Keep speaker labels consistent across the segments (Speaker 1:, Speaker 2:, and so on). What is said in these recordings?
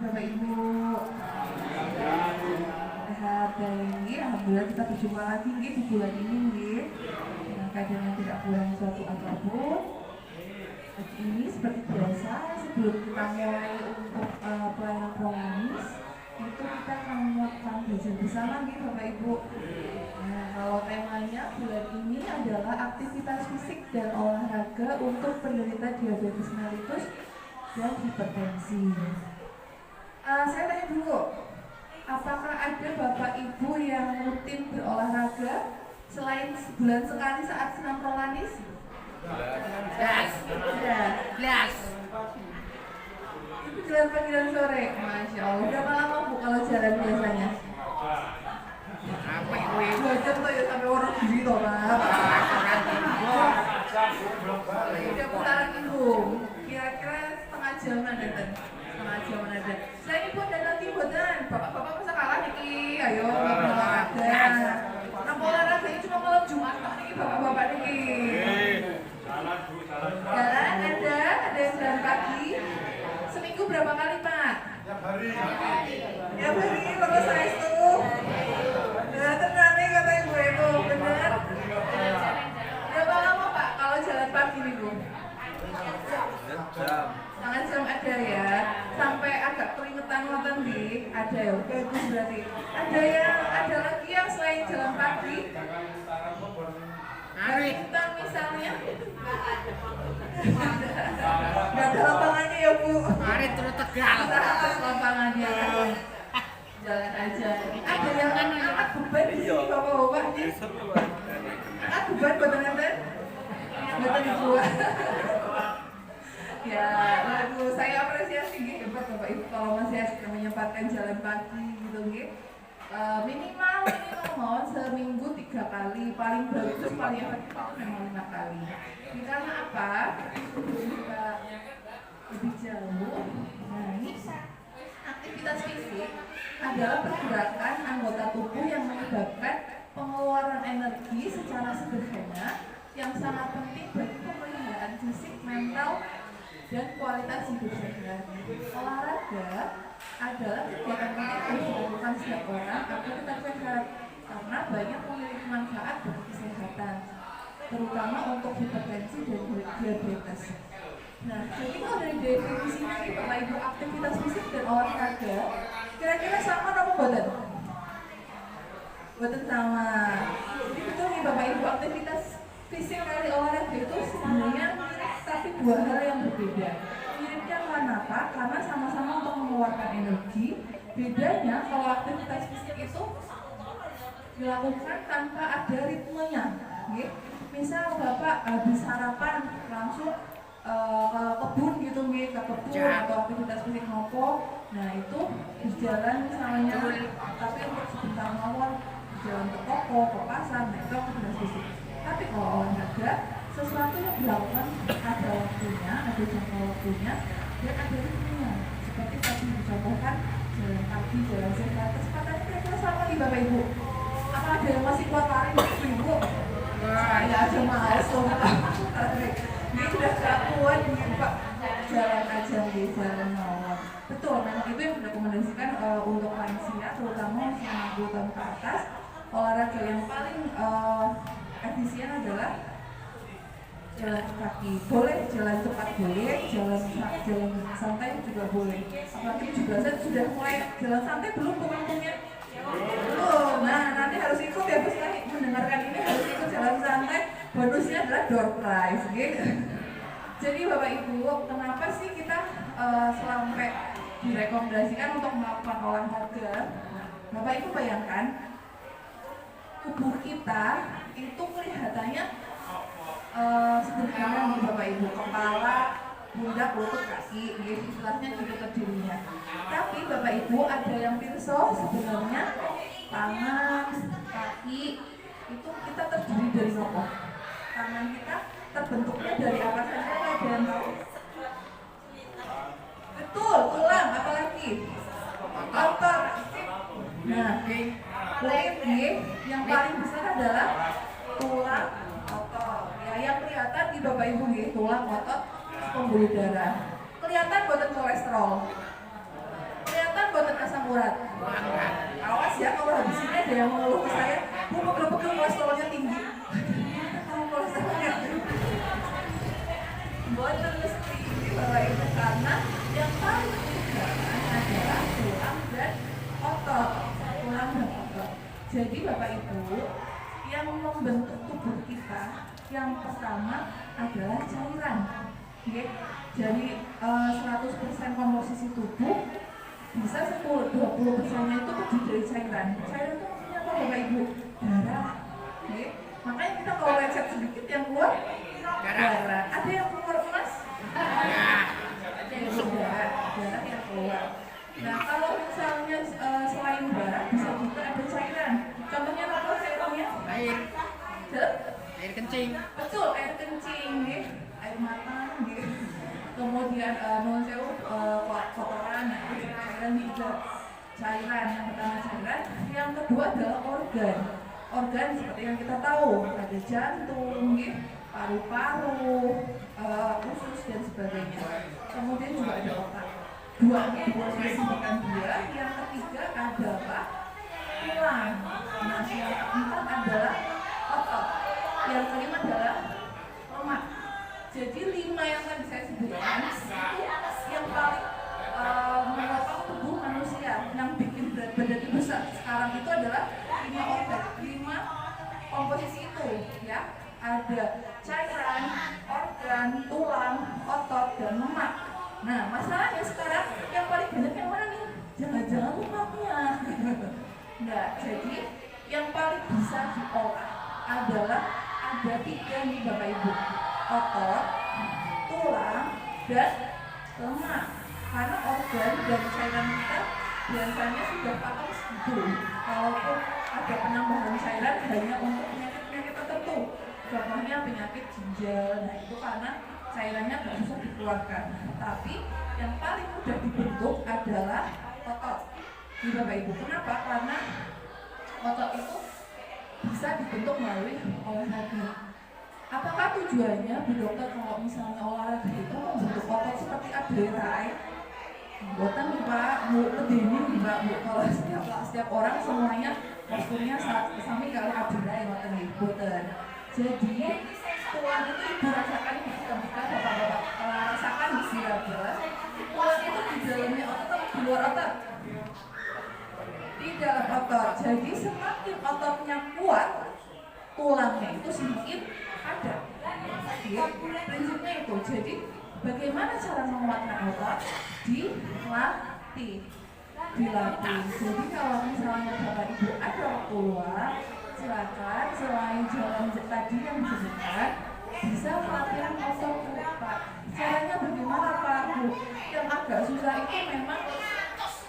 Speaker 1: Bapak Ibu. Sehat baik, alhamdulillah kita berjumpa lagi di bulan ini dengan keadaan yang tidak kurang suatu apapun. Hari ini seperti biasa, sebelum kita mulai untuk pelayanan rohani, itu kita akan melakukan belajar bersama Bapak Ibu. Nah, kalau temanya bulan ini adalah aktivitas fisik dan olahraga untuk penderita diabetes mellitus dan hipertensi. Saya tanya dulu, apakah ada Bapak Ibu yang rutin berolahraga selain sebulan sekali saat senam rohani? Jelas. Itu jalan panggilan sore, Masya Allah. Berapa lama Bu kalau jalan biasanya?
Speaker 2: Apa itu?
Speaker 1: 2 jam tuh ya sampai orang gini toh Pak. Udah putaran hidung. Kira-kira setengah jaman ada. Selain itu ada lagi buatan. Bapak-bapak masa kalah nih? Ayo olahraga. Nah olahraganya cuma malam Jumat Pak nih bapak-bapak nih. Jalan ada yang jalan pagi. Seminggu berapa kali Pak? Tiap hari kalau saya itu. Nah tenang nih kata ibu itu, benar. Berapa lama Pak kalau jalan pagi nih Bu? Setengah jam ada ya. Sampai agak keringetan ada ya. Oke itu berarti. Ada lagi yang selain jalan pagi? Badminton misalnya? Nggak ada lapangannya ya Bu?
Speaker 2: Hari terus Tegal.
Speaker 1: Atas lapangannya. Jalan aja. Ada yang angkat beban di sini bapak-bapak nih. Angkat beban buatan Ibu. Ya, lalu saya apresiasi hebat Bapak Ibu kalau masih menyempatkan jalan pagi gitu minimal seminggu 3 kali, paling bagus paling efektif memang 5 kali. Ini karena apa? Kita lebih jauh. Nah, ini aktivitas fisik adalah pergerakan anggota tubuh yang menyebabkan pengeluaran energi secara sederhana yang sangat penting bagi pemeliharaan fisik, mental, dan kualitas hidup sehat. Olahraga adalah kegiatan penting yang dilakukan setiap orang agar tetap sehat karena banyak memiliki manfaat bagi kesehatan, terutama untuk hipertensi dan diabetes. Nah, jadi kalau dari definisi ini Bapak Ibu aktivitas fisik dan olahraga kira-kira sama apa boten? Boten sama. Jadi betul nih Bapak Ibu aktivitas fisik kali olahraga itu sebenarnya tapi 2 hal yang berbeda. Miripnya karena apa? Karena sama-sama untuk mengeluarkan energi. Bedanya kalau aktivitas fisik itu dilakukan tanpa ada ritmenya. Misal Bapak habis sarapan langsung ke kebun gitu ke kebun atau aktivitas fisik ngopo. Nah itu berjalan misalnya tapi untuk sebentar mawon jalan ke toko, ke pasar, nah itu aktivitas fisik. Tapi kalau olahraga sesuatu yang dilakukan ada waktunya, ada jangka waktunya, dan ada ritmenya. Seperti tadi dicontohkan jalan pagi, jalan sehat, kecepatannya kira-kira sama nih Bapak Ibu. Apa ada yang masih kuat lari Ibu? Saya aja males loh. Ini sudah gak kuat nih Pak. Jalan aja nih, jalan mawon. Betul, memang itu yang direkomendasikan untuk lansia, terutama usia 60 tahun ke atas. Olahraga yang paling efisien adalah jalan kaki. Boleh jalan cepat, boleh jalan santai juga boleh. Apalagi 17-an sudah mulai jalan santai belum pengunjungnya? Belum. Nah nanti harus ikut ya setelah mendengarkan ini harus ikut jalan santai. Bonusnya adalah door prize gitu. Jadi Bapak Ibu, kenapa sih kita sampai direkomendasikan untuk melakukan olahraga? Bapak Ibu bayangkan tubuh kita itu kelihatannya sederhana nih Bapak Ibu, kepala, pundak, lutut, kaki, istilahnya gitu terdirinya. Tapi Bapak Ibu ada yang pirsa sebenarnya tangan, kaki itu kita terdiri dari apa? Tangan kita terbentuknya dari apa saja ada yang tahu? Betul, tulang, apalagi? Otot. Nah, kulit yang paling besar adalah tulang otot. Ya, yang kelihatan di Bapak Ibu tulang otot pembuluh darah. Kelihatan buatan kolesterol. akurat. Awas ya kalau habis ini ada yang mengeluh ke saya, pegel-pegel kolesterolnya tinggi. Kamu kolesterolnya tinggi. Boten mesti bahwa itu karena yang paling utama adalah tulang dan otot. Tulang dan otot. Jadi Bapak Ibu, yang membentuk tubuh kita yang pertama adalah cairan. Okay? Jadi 100% komposisi tubuh bisa 10-20%-nya itu terdiri dari cairan. Cairan itu maksudnya apa Bapak Ibu? Darah. Okay? Makanya kita kalau lecet sedikit yang keluar darah. Ada yang keluar emas? Darah yang keluar. Nah kalau misalnya selain darah bisa juga ada cairan. Contohnya apa cairannya? Air
Speaker 2: kencing.
Speaker 1: Betul, air kencing, air mata, kemudian kotoran, cairan juga. Cairan yang pertama cairan, yang kedua adalah organ. Organ seperti yang kita tahu ada jantung, paru-paru, usus dan sebagainya. Kemudian juga ada otak. Dua sudah disebutkan dua. Yang ketiga adalah tulang. Nah, yang keempat adalah otot. Yang kelima adalah lemak. Jadi 5 yang tadi saya sebutkan itu yang paling menopang tubuh manusia, yang bikin berat badan itu besar sekarang itu adalah 5 komposisi itu ya. Ada cairan, organ, tulang, otot, dan lemak. Nah, masalahnya sekarang yang paling banyak yang mana nih? Jangan-jangan lemaknya. Nah, jadi yang paling bisa diolah adalah ada 3 nih Bapak Ibu, otot, tulang, dan lemak. Karena organ dan cairan kita biasanya sudah pakem segitu. Kalaupun ada penambahan cairan hanya untuk penyakit-penyakit tertentu. Contohnya penyakit ginjal, nah itu karena cairannya nggak bisa dikeluarkan. Tapi yang paling mudah dibentuk adalah otot. Ini Bapak Ibu, kenapa? Karena otot itu bisa dibentuk melalui olahraga. Apakah tujuannya Bu Dokter kalau misalnya olahraga itu membentuk otot seperti adrenalin? Buatan nih Pak, Bu Kedini nih Pak, Bu. Kalau setiap orang semuanya posturnya sami kali adrenalin buatan nih, buatan. Jadi tulang itu Ibu rasakan ketika Bapak-bapak rasakan di sirabas. Tulang itu di dalamnya otot atau di luar otot? Di dalam otot. Jadi semakin ototnya kuat, tulangnya itu semakin ada. Prinsipnya itu. Jadi bagaimana cara menguatkan otot? Dilatih. Jadi kalau misalnya Bapak Ibu ada waktu luang, silakan selain jalan tadi yang disebutkan, bisa latihan otot Pak. Caranya bagaimana Pak Bu? Yang agak susah itu memang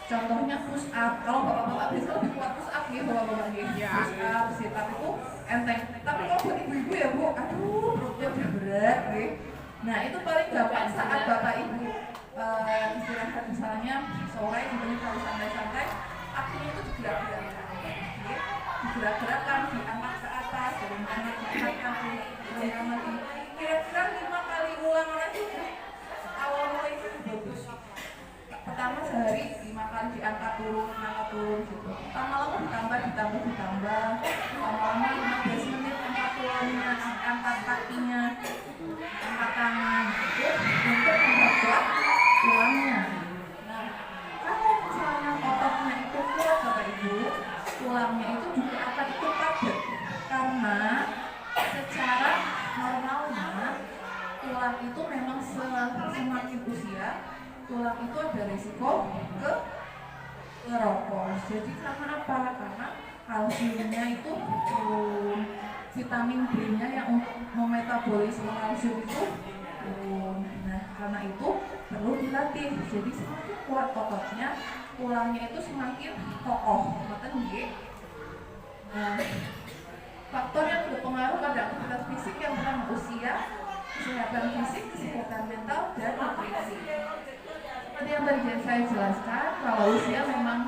Speaker 1: contohnya push up. Kalau bapak-bapak bisa lebih kuat push up ya bapak-bapak ya. Push up, sit up itu enteng. Tapi kalau buat ibu-ibu ya Bu, aduh perutnya udah berat ya. Nah itu paling gampang saat bapak ibu istirahat misalnya sore gitu kalau santai-santai, kakinya itu digerak-gerakkan, digerak-gerakkan, diangkat ke atas, diangkat kaki, kira-kira 5 kali ulangan aja. Awal mulai itu bagus. Pertama sehari 5 kali diangkat turun gitu. Lama-lama ditambah. Lama-lama 15 menit angkat tulangnya, angkat kakinya, angkat tangan gitu untuk memperkuat tulangnya. Nah, kalau misalnya ototnya itu kuat Bapak Ibu, tulangnya itu juga akan ikut padat. Karena secara normalnya tulang itu memang semakin usia, tulang itu ada risiko ke keropos. Jadi karena apa? Karena kalsiumnya itu turun, vitamin B-nya yang untuk memetabolisme kalsium itu turun. Nah, karena itu perlu dilatih. Jadi semakin kuat ototnya, tulangnya itu semakin kokoh. Ngoten nggih. Nah, faktor yang berpengaruh pada aktivitas fisik yang pertama usia, kesehatan fisik, kesehatan mental, dan nutrisi. Seperti yang tadi saya jelaskan, kalau usia memang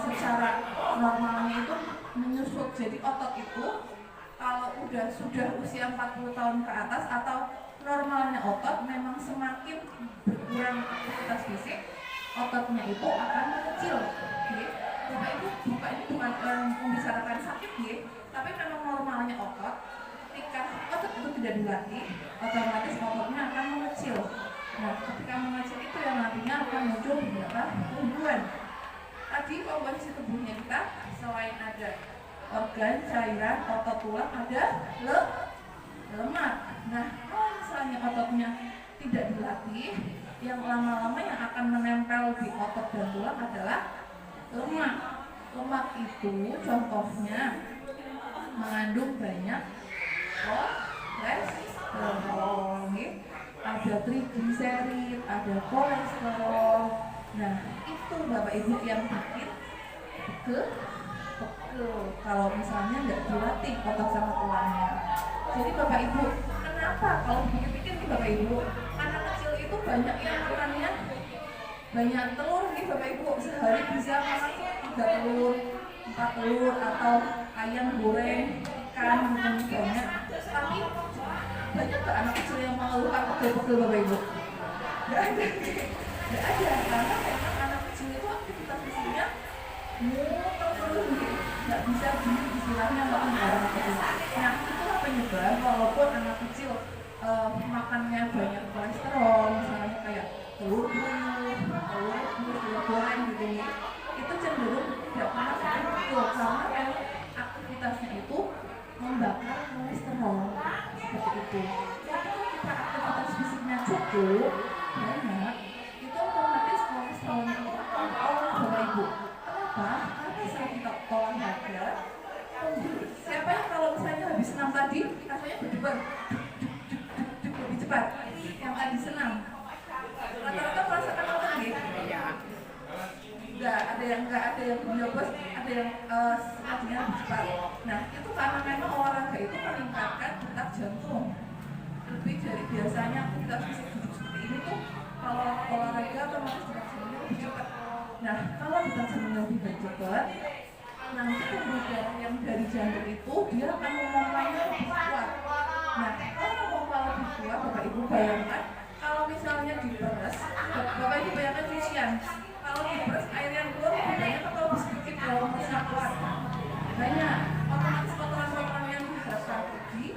Speaker 1: secara normalnya itu menyusut. Jadi otot itu kalau sudah usia 40 tahun ke atas atau normalnya otot memang semakin berkurang aktivitas fisik, ototnya itu akan mengecil. Bapak Ibu, Bapak ini bukan membicarakan sakit tapi memang normalnya otot. Ketika otot itu tidak dilatih, otomatis ototnya akan mengecil. Nah, ketika mengecil itu yang nantinya akan muncul beberapa gangguan. Tadi komposisi tubuhnya kita selain ada organ, cairan, otot, tulang, ada lemak. Nah, kalau misalnya ototnya tidak dilatih, yang lama-lama yang akan menempel di otot dan tulang adalah lemak. Lemak itu contohnya mengandung banyak kolesterol, ada trigliserid, ada kolesterol. Nah, itu Bapak Ibu yang bikin pegel kalau misalnya nggak dilatih otot sama tulangnya. Jadi Bapak Ibu, kenapa kalau pikir-pikir nih Bapak Ibu, anak kecil itu banyak yang makannya banyak telur nih Bapak Ibu, sehari bisa makan 3 telur, 4 telur, atau ayam goreng, ikan gitu banyak. Tapi banyak ke anak kecil yang mengeluhkan pegel-pegel Bapak Ibu? Nggak ada, karena memang anak kecil itu aktivitas fisiknya muter terus, nggak bisa istilahnya makan barang kecil. Nah, itulah penyebab walaupun anak kecil makannya banyak kolesterol, misalnya kayak telur goreng gitu, itu cenderung tidak pernah betul karena memang aktivitasnya itu membakar kolesterol seperti itu. Tapi kalau kita aktivitas fisiknya cukup banyak, itu otomatis kolesterolnya itu akan olah Bapak Ibu. Kenapa? Karena saat kita olahraga, siapa yang kalau misalnya habis senam tadi rasanya berdebar lebih cepat yang tadi senam? Rata-rata merasakan apa lagi? Enggak ada yang biobos, ada yang artinya lebih cepat. Nah, itu karena memang olahraga itu meningkatkan detak jantung lebih dari biasanya. Aktivitas fisik duduk seperti ini tuh kalau olahraga otomatis detak jantungnya lebih cepat. Nah, kalau detak jantungnya lebih cepat, nanti pembuluh darah yang dari jantung itu dia akan memompanya lebih kuat. Nah, kalau memompa lebih kuat, Bapak Ibu bayangkan kalau misalnya diperes, Bapak Ibu bayangkan cucian. Kalau diperes air yang keluar lebih banyak atau lebih sedikit kalau meresap keluar? Banyak. Otomatis kotoran-kotoran yang diharapkan pergi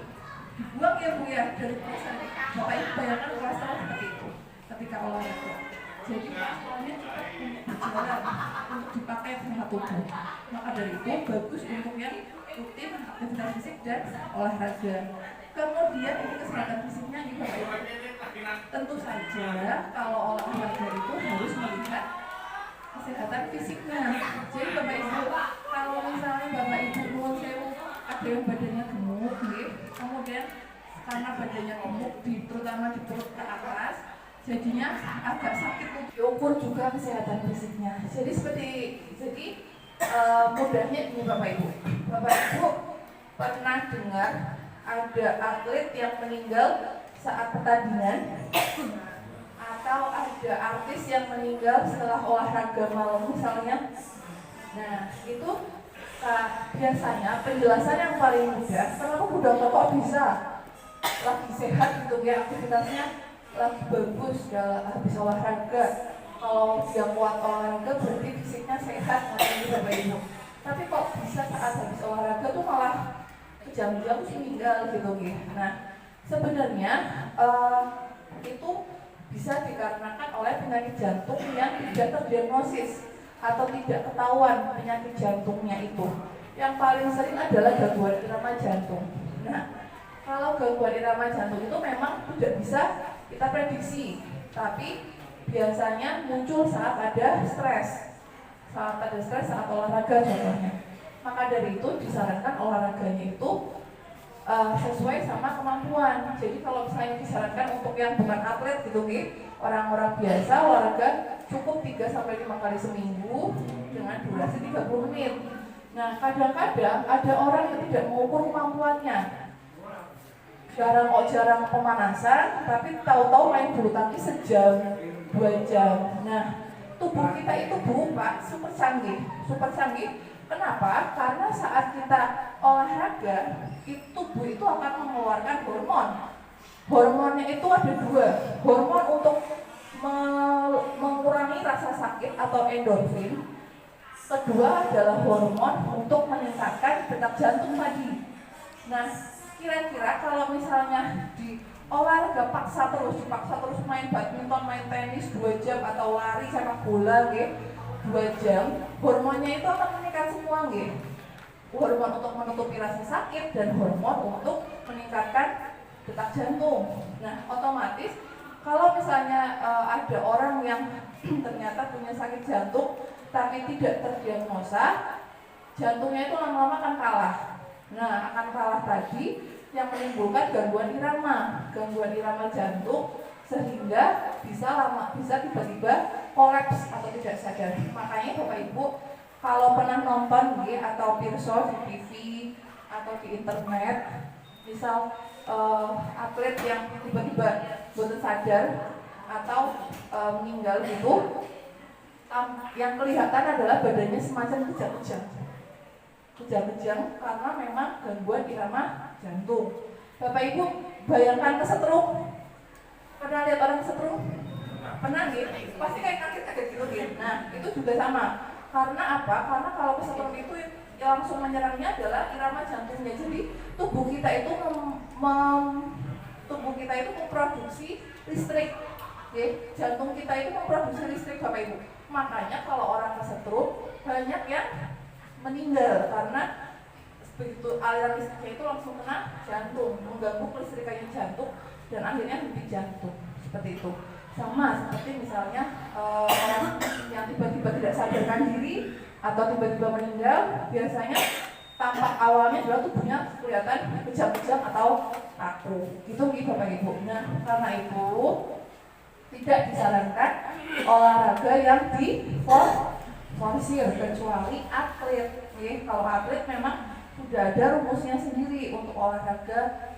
Speaker 1: dibuang ya Bu ya dari peresan. Bapak Ibu bayangkan kolesterol seperti itu ketika olahraga. Jadi kolesterolnya cepat untuk berjalan, untuk dipakai sama tubuh. Maka dari itu bagus untuk yang rutin aktivitas fisik dan olahraga. Kemudian ini kesehatan fisiknya nih Bapak Ibu. Tentu saja kalau olahraga itu harus melihat kesehatan fisiknya. Jadi Bapak Ibu, kalau misalnya Bapak Ibu nuwun sewu ada yang badannya gemuk, kemudian karena badannya gemuk terutama di perut ke atas, jadinya agak sakit, diukur juga kesehatan fisiknya. Jadi mudahnya ini Bapak Ibu pernah dengar ada atlet yang meninggal saat pertandingan atau ada artis yang meninggal setelah olahraga malam misalnya. Nah, itu biasanya penjelasan yang paling mudah, kenapa Bu Dokter kok bisa lagi sehat gitu ya, aktivitasnya lagi bagus habis olahraga. Kalau dia kuat olahraga berarti fisiknya sehat nanti Bapak Ibu. Tapi kok bisa saat habis olahraga tuh malah kejam-jam meninggal gitu. Nah, sebenarnya itu bisa dikarenakan oleh penyakit jantung yang tidak terdiagnosis atau tidak ketahuan penyakit jantungnya itu. Yang paling sering adalah gangguan irama jantung. Nah, kalau gangguan irama jantung itu memang tidak bisa kita prediksi, tapi biasanya muncul saat ada stres, saat olahraga contohnya. Maka dari itu disarankan olahraganya itu sesuai sama kemampuan. Jadi kalau misalnya disarankan untuk yang bukan atlet gitu, orang-orang biasa olahraga cukup 3-5 kali seminggu dengan durasi 30 menit. Nah, kadang-kadang ada orang yang tidak mengukur kemampuannya. Jarang pemanasan, tapi tahu-tahu main bulu tangkis sejam, 2 jam. Nah, tubuh kita itu Pak super canggih. Kenapa? Karena saat kita olahraga, tubuh itu akan mengeluarkan hormon. Hormonnya itu ada 2, hormon untuk mengurangi rasa sakit atau endorfin. Kedua adalah hormon untuk meningkatkan detak jantung tadi. Nah, kira-kira kalau misalnya di olahraga dipaksa terus main badminton, main tenis 2 jam atau lari sepak bola 2 jam, hormonnya itu akan meningkat semua hormon untuk menutupi rasa sakit dan hormon untuk meningkatkan detak jantung. Nah, otomatis kalau misalnya ada orang yang ternyata punya sakit jantung tapi tidak terdiagnosa, jantungnya itu lama-lama akan kalah. Nah, akan kalah tadi yang menimbulkan gangguan irama jantung sehingga bisa tiba-tiba kolaps atau tidak sadar. Makanya Bapak Ibu kalau pernah nonton atau pirsa di TV atau di internet, misal atlet yang tiba-tiba boten sadar atau meninggal gitu, yang kelihatan adalah badannya semacam kejang-kejang karena memang gangguan irama jantung. Bapak Ibu bayangkan kesetrum, pernah lihat orang kesetrum? Pernah pasti kayak kaget gitu Nah, itu juga sama. Karena apa? Karena kalau kesetrum itu yang langsung menyerangnya adalah irama jantungnya. Jadi tubuh kita itu memproduksi listrik. Jantung kita itu memproduksi listrik Bapak Ibu. Makanya kalau orang kesetrum banyak yang meninggal karena begitu aliran listriknya itu langsung kena jantung, mengganggu kelistrikannya jantung dan akhirnya henti jantung. Seperti itu. Sama seperti misalnya orang yang tiba-tiba tidak sadarkan diri atau tiba-tiba meninggal, biasanya tampak awalnya adalah tubuhnya kelihatan kejang-kejang atau kaku. Gitu Bapak Ibu. Nah, karena itu tidak disarankan olahraga yang diforsir kecuali atlet. Kalau atlet memang sudah ada rumusnya sendiri untuk olahraga.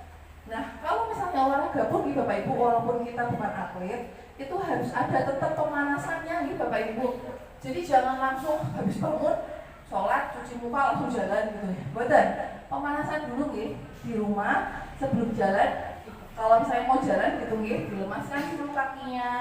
Speaker 1: Nah, kalau misalnya olahraga pun Bapak Ibu, walaupun kita bukan atlet, itu harus ada tetap pemanasannya Bapak Ibu. Jadi jangan langsung habis bangun, sholat, cuci muka langsung jalan gitu Betul. Pemanasan dulu di rumah sebelum jalan. Kalau misalnya mau jalan gitu dilemaskan dulu kakinya,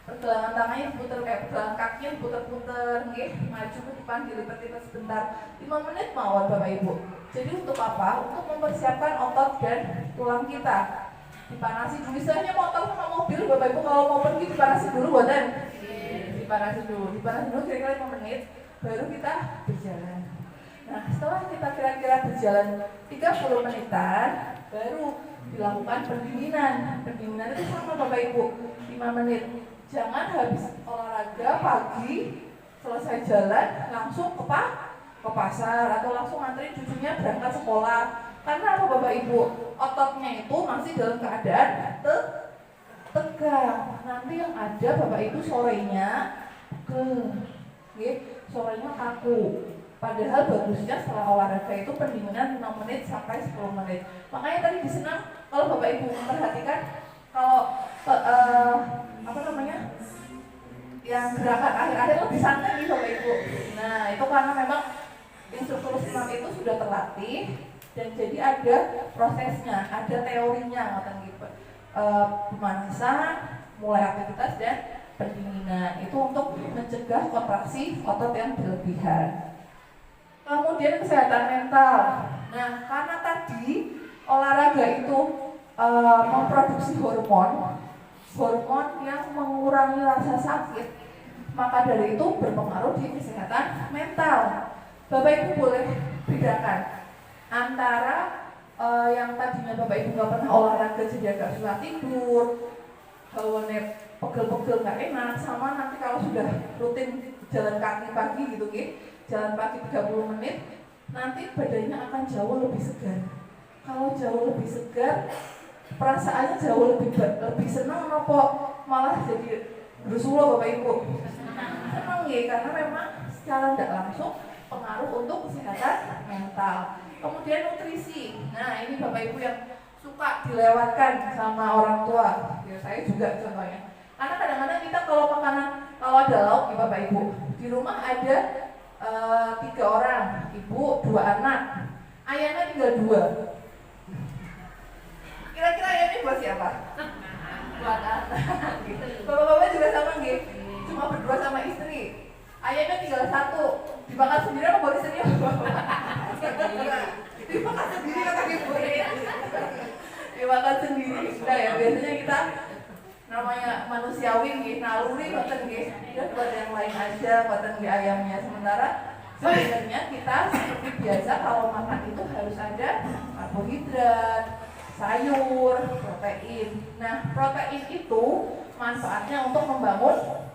Speaker 1: pergelangan tangannya diputer kayak pergelangan kakinya diputer-puter maju ke depan, dilipat-lipat sebentar 5 menit mawon Bapak Ibu. Jadi untuk apa? Untuk mempersiapkan otot dan tulang kita. Dipanasi dulu, misalnya motor sama mobil Bapak Ibu kalau mau pergi dipanasi dulu buatan. Dipanasi dulu kira-kira 5 menit baru kita berjalan. Nah, setelah kita kira-kira berjalan 30 menitan baru dilakukan pendinginan. Pendinginan itu sama Bapak Ibu 5 menit. Jangan habis olahraga pagi selesai jalan langsung ke pasar atau langsung nganterin cucunya berangkat sekolah. Karena apa Bapak Ibu? Ototnya itu masih dalam keadaan tegang. Nanti yang ada Bapak Ibu sorenya sorenya kaku. Padahal bagusnya setelah olahraga itu pendinginan 5 menit sampai 10 menit. Makanya tadi disenang kalau Bapak Ibu memperhatikan kalau yang gerakan akhir-akhir lebih santai Bapak Ibu. Nah, itu karena memang instruktur senam itu sudah terlatih dan jadi ada prosesnya, ada teorinya pemanasan, mulai aktivitas dan pendinginan. Itu untuk mencegah kontraksi otot yang berlebihan. Kemudian kesehatan mental. Nah, karena tadi olahraga itu memproduksi hormon yang mengurangi rasa sakit, maka dari itu berpengaruh di kesehatan mental. Bapak Ibu boleh bedakan antara yang tadinya Bapak Ibu nggak pernah olahraga jadi agak susah tidur, bawaannya pegel-pegel nggak enak, sama nanti kalau sudah rutin jalan kaki pagi gitu jalan pagi 30 menit, nanti badannya akan jauh lebih segar. Kalau jauh lebih segar, perasaannya jauh lebih senang apa malah jadi berusulo Bapak Ibu? Senang karena memang secara tidak langsung pengaruh untuk kesehatan mental. Kemudian nutrisi. Nah, ini Bapak Ibu yang suka dilewatkan sama orang tua. Ya, saya juga contohnya. Karena kadang-kadang kita kalau makanan, kalau ada lauk ya Bapak Ibu, di rumah ada 3 orang, ibu, 2 anak, ayahnya tinggal 2. Kira-kira ayahnya buat siapa? buat anak gitu. Bapak-bapak juga sama nggih, cuma berdua sama istri. Ayamnya tinggal satu, dimakan sendiri apa boleh sendiri? Dimakan sendiri kata ibu ya. Dimakan sendiri. Nah ya biasanya kita namanya manusiawi nggih, naluri ngoten nggih. Ya buat yang lain aja, ngoten nggih ayamnya. Sementara sebenarnya kita seperti biasa kalau makan itu harus ada karbohidrat, sayur, protein. Nah, protein itu manfaatnya untuk membangun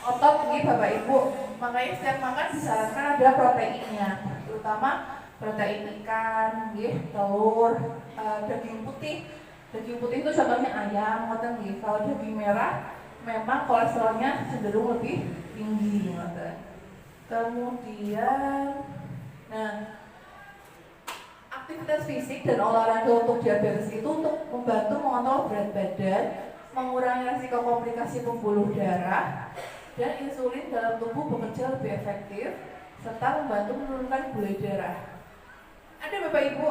Speaker 1: otot nih Bapak Ibu. Makanya setiap makan disarankan ada proteinnya, terutama protein ikan, telur, daging putih. Daging putih itu contohnya ayam, ngoten nggih. Kalau daging merah memang kolesterolnya cenderung lebih tinggi, ngoten. Kemudian, nah, aktivitas fisik dan olahraga untuk diabetes itu untuk membantu mengontrol berat badan, mengurangi risiko komplikasi pembuluh darah, dan insulin dalam tubuh bekerja lebih efektif, serta membantu menurunkan gula darah. Ada Bapak Ibu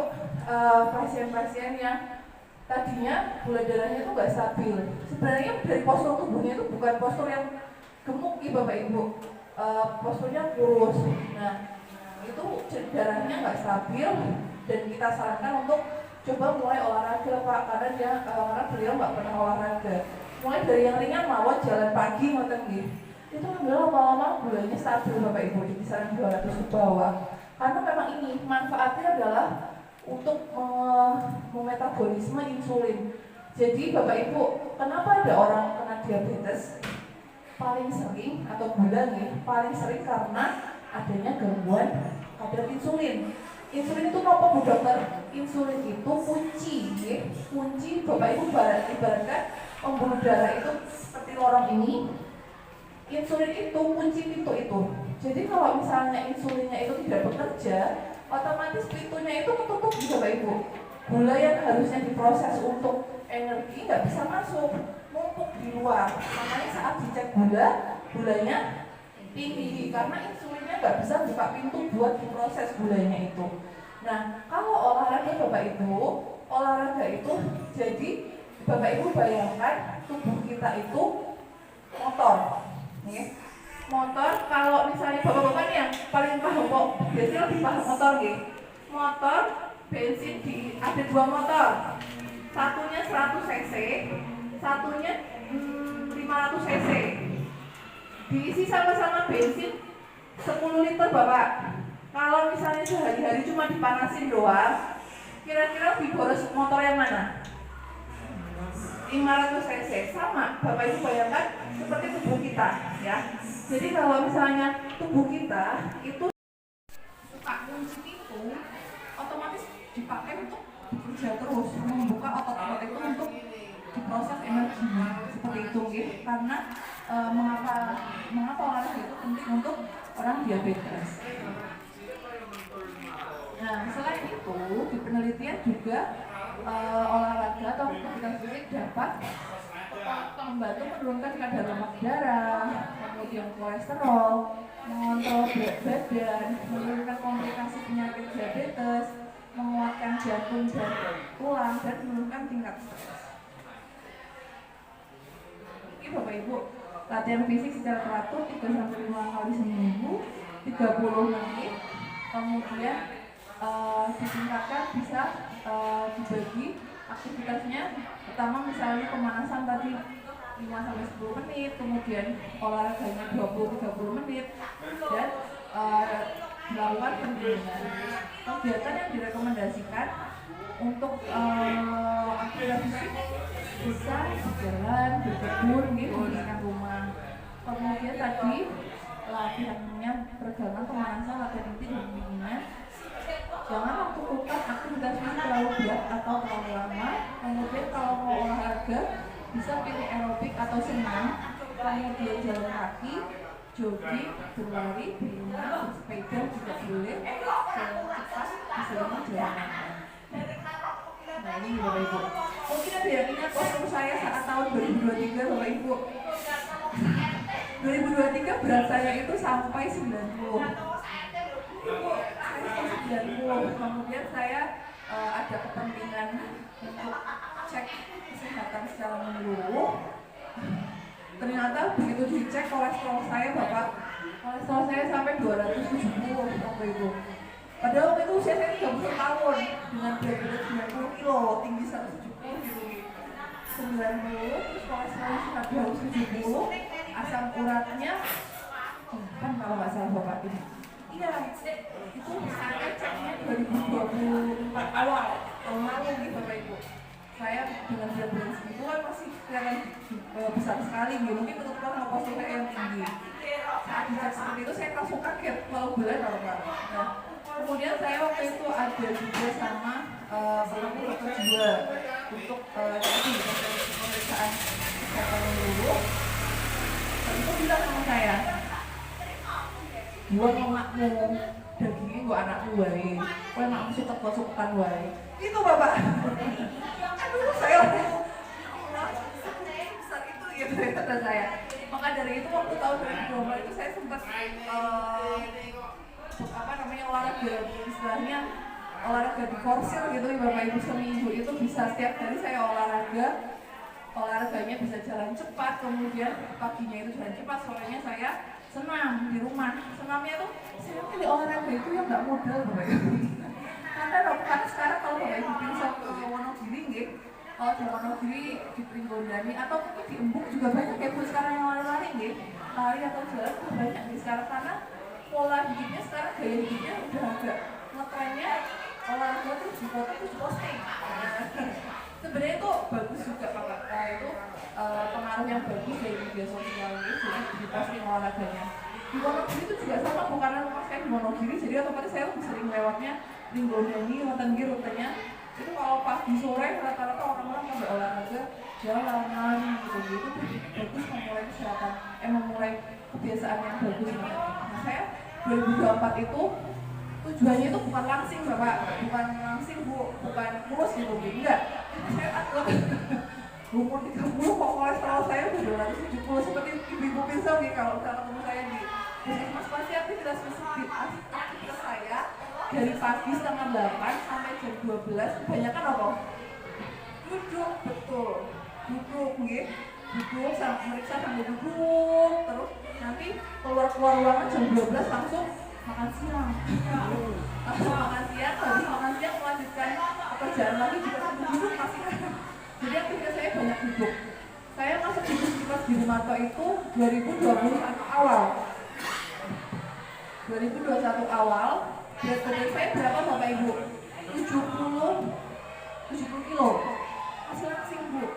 Speaker 1: pasien-pasien yang tadinya gula darahnya itu nggak stabil. Sebenarnya dari postur tubuhnya itu bukan postur yang gemuk nih Bapak Ibu, posturnya kurus. Nah, itu darahnya nggak stabil dan kita sarankan untuk coba mulai olahraga Pak, karena beliau nggak pernah olahraga. Mulai dari yang ringan mawon jalan pagi ngoten nggih. Itu lama-lama gulanya stabil Bapak Ibu di kisaran 200 ke bawah. Karena memang ini manfaatnya adalah untuk memetabolisme insulin. Jadi Bapak Ibu, kenapa ada orang kena diabetes? Paling sering atau gula nih, paling sering karena adanya gangguan kadar insulin. Insulin itu apa Bu Dokter? Insulin itu kunci, ya. Kunci Bapak Ibu ibaratkan pembuluh darah itu seperti lorong ini. Insulin itu kunci pintu itu. Jadi kalau misalnya insulinnya itu tidak bekerja, otomatis pintunya itu ketutup Bapak Ibu. Gula yang harusnya diproses untuk energi nggak bisa masuk, numpuk di luar. Makanya saat dicek gulanya tinggi karena insulinnya nggak bisa buka pintu buat diproses gulanya itu. Nah, kalau olahraga Bapak Ibu, olahraga itu jadi Bapak Ibu bayangkan tubuh kita itu motor, nih. Motor kalau misalnya bapak-bapak yang paling paham kok biasanya lebih paham motor nih. Motor bensin ada dua motor, satunya 100 cc, satunya 500 cc. Diisi sama-sama bensin 10 liter Bapak. Kalau misalnya sehari-hari cuma dipanasin doang, kira-kira lebih boros motor yang mana? 500 cc. Sama Bapak Ibu bayangkan seperti tubuh kita ya. Jadi kalau misalnya tubuh kita itu suka kunci pintu, otomatis dipakai untuk bekerja terus, membuka otot-otot itu untuk diproses energi seperti itu gitu. Karena mengapa olahraga itu penting untuk orang diabetes. Nah, selain itu di penelitian juga olahraga atau aktivitas fisik dapat membantu menurunkan kadar lemak darah, kemudian kolesterol, mengontrol berat badan, menurunkan komplikasi penyakit diabetes, menguatkan jantung dan tulang, dan menurunkan tingkat stres. Ini Bapak Ibu, latihan fisik secara teratur 3-5 kali seminggu, 30 menit, kemudian ditingkatkan bisa dibagi aktivitasnya. Pertama misalnya pemanasan tadi 5-10 menit, kemudian olahraganya 20-30 menit, dan melakukan pendinginan. Kegiatan yang direkomendasikan untuk aktivitas fisik bisa berjalan, berkebun, membersihkan rumah. Kemudian tadi latihannya peregangan, pemanasan, latihan inti dan pendinginan. Jangan lakukan aktivitas fisik terlalu berat atau terlalu lama. Kemudian kalau mau olahraga bisa pilih aerobik atau senam, kemudian jalan kaki, jogging, berlari, berenang, bersepeda juga boleh, jalan cepat, misalnya jalan. Nah ini Bapak Ibu, mungkin ada yang ingat postur saya saat tahun 2023 Bapak Ibu. 2023 berat saya itu sampai 90. Kemudian saya ada kepentingan untuk cek kesehatan secara menyeluruh. Ternyata begitu dicek kolesterol saya bapak, kolesterol saya sampai 270 waktu itu. Padahal waktu itu usia saya 30 tahun dengan berat badan 90 kilo, tinggi 170 gitu. 90, terus kolesterolnya sudah 270, asam uratnya kan kalau nggak salah bapak ini. Iya, itu saya ceknya 2024 awal, tahun lalu nih bapak ibu. Saya dengan berat badan segitu kan masih kelihatan besar sekali gitu, mungkin kebetulan sama postur saya yang tinggi. Saat dicek seperti itu saya langsung kaget kalau berat atau enggak. Nah, kemudian saya waktu itu ada juga sama pengambil dokter jiwa untuk pemeriksaan kesehatan menyeluruh. Dan itu bilang sama saya, gua lemakmu, dagingnya gua anakmu wae, gua emakmu suket-suketan wae. Itu bapak. Aduh saya besar itu gitu kata saya. Maka dari itu waktu tahun 2020 itu saya sempat olahraga, istilahnya olahraga di korsil gitu bapak ibu, seminggu itu bisa setiap hari saya olahraganya bisa jalan cepat, kemudian paginya itu jalan cepat, sorenya saya senam di rumah. Senamnya tuh saya pilih olahraga itu yang nggak modal bapak ibu. Karena sekarang kalau bapak ibu bisa ke Wonogiri nggih, kalau di Wonogiri, di Pringgondani atau mungkin di Embung juga banyak ya bu sekarang yang lari-lari nggih, lari atau jalan juga banyak nih sekarang, karena pola hidupnya sekarang, gaya hidupnya udah agak ngetrennya olahraga terus di foto terus posting. Sebenarnya itu bagus juga bapak, itu pengaruh yang bagus dari media sosial ini, jadi di posting olahraganya. Di Wonogiri itu juga sama, bukan rumah saya di Wonogiri, jadi otomatis saya lebih sering lewatnya Pringgondani, Wonogiri rutenya. Itu kalau pagi sore rata-rata orang-orang pada olahraga jalan gitu, bagus memulai kesehatan, memulai kebiasaan yang bagus. Nah saya 2024 itu tujuannya itu bukan langsing bapak, bukan langsing bu, bukan kurus gitu bu, enggak. Saya takut umur 30 kok kolesterol saya udah 270 seperti ibu-ibu pisau nih kalau ketemu saya di puskesmas. Pasti aktivitas saya dari pagi setengah 8 sampai jam 12 kebanyakan apa? Duduk, betul, duduk nih, duduk sampai meriksa sambil duduk, terus nanti keluar ruangan jam 12 langsung makan siang. Makan siang, habis makan siang melanjutkan pekerjaan lagi juga sambil duduk masih. Jadi aktivitas saya banyak duduk. Saya masuk di Puskesmas Girimanto itu 2021 awal. 2021 awal, berat badan saya berapa bapak ibu? 70 kilo. Masih langsing bu.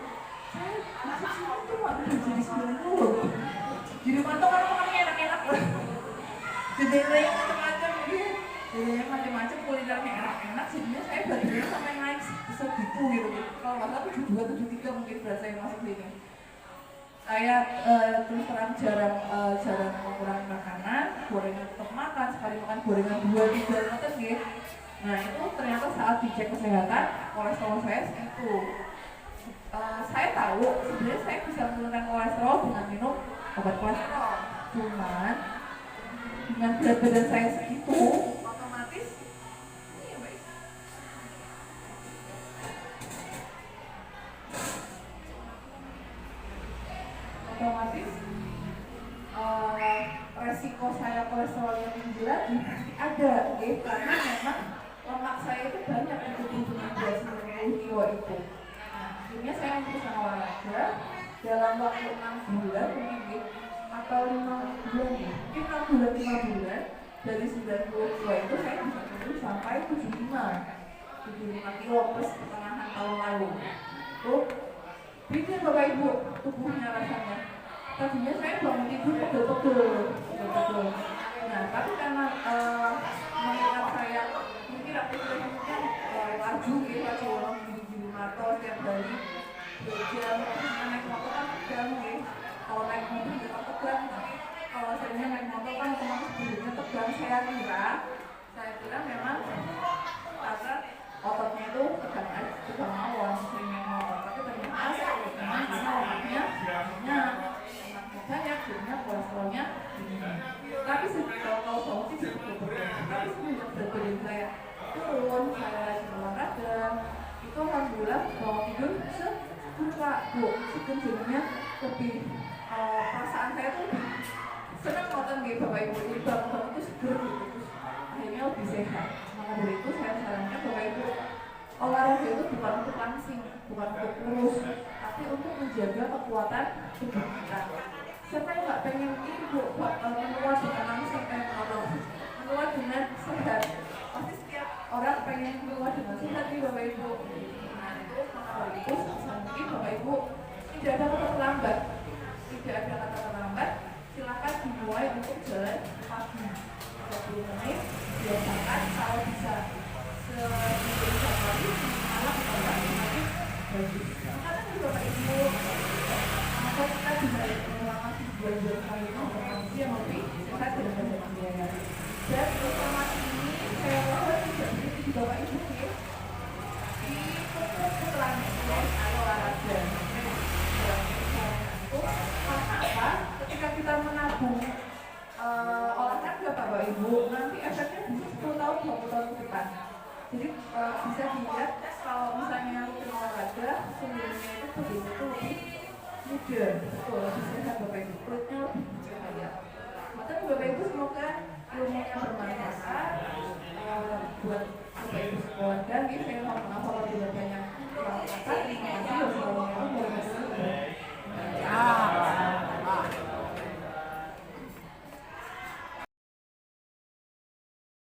Speaker 1: Saya masuk sini tuh waktu jadi 90. Girimanto kan makannya enak-enak lah. Jadinya macam-macam gitu. Jadinya macam-macam, kulinernya enak-enak. Jadinya saya badannya sampai naik segitu gitu. Kalau nggak salah 72, 73 mungkin berat saya masuk sini. Saya terus terang jarang mengurangi makanan, gorengan tetap makan, sekali makan gorengan 2-3 makan gitu. Nah itu ternyata saat dicek kesehatan, kolesterol saya segitu. Saya tahu sebenarnya saya bisa menurunkan kolesterol dengan minum obat kolesterol. Cuman dengan berat badan saya segitu, otomatis resiko saya kolesterolnya tinggi lagi pasti ada, karena memang lemak saya itu banyak untuk tubuh 90 kilo itu. Nah, akhirnya saya memutuskan olahraga dalam waktu 6 bulan mungkin atau 5 bulan, mungkin 6 bulan 5 bulan dari 90 kilo itu saya bisa turun sampai 75 kilo plus pertengahan tahun lalu. Tuh beda bapak ibu tubuhnya rasanya. Tadinya saya bangun tidur pegel-pegel. Nah tapi karena mengingat saya mungkin aktivitasnya laju gitu, laju gini-gini motor setiap hari berjam, naik motor kan tegang gitu. Kalau naik motor juga tegang, kalau saya naik motor kan otomatis badannya tegang. Saya kira memang karena ototnya itu tegang awal sering naik motor, tapi ternyata memang karena lemaknya banyak, jadinya kolesterolnya tinggi. Tapi kalau bau sih betul-betul. Tapi semenjak berat badan saya turun, saya rajin olahraga, itu alhamdulillah bangun tidur sebuka bu, sebenarnya lebih perasaan saya tuh lebih senang nonton gitu bapak ibu, jadi bangun itu seger gitu, terus akhirnya lebih sehat. Maka dari itu saya sarankan bapak ibu, olahraga itu bukan untuk langsing, bukan untuk kurus, tapi untuk menjaga kekuatan tubuh kita. Siapa yang nggak pengen itu bu, menua dengan langsing, menua dengan sehat? Pasti setiap orang pengen menua dengan sehat nih bapak ibu. Nah itu maka dari itu mungkin bapak ibu tidak ada kata terlambat, tidak ada kata terlambat. Silakan dimulai untuk jalan pagi 30 menit, biasakan kalau bisa seminggu 3 kali, malam kita semakin bagus. Karena kan bapak ibu, maka kita bisa mengulangi bulan-bulan kali ini dengan yang lebih sehat dan berbahagia. Dan informasi ini saya mohon tidak di bapak ibu ya, ditutup setelahnya atau olahraga. Karena apa? Ketika kita menabung olahraga bapak ibu, nanti efeknya bisa 10 tahun 20 tahun ke depan. Jadi bisa dilihat kalau misalnya rutin olahraga, sebenarnya itu betul-betul lebih muda, betul lebih sehat bapak ibu, kulitnya lebih bercahaya. Maka bapak ibu semoga ilmunya bermanfaat buat bapak ibu sekeluarga. Saya mohon maaf kalau tidak banyak kurang kata. Terima kasih. Wassalamualaikum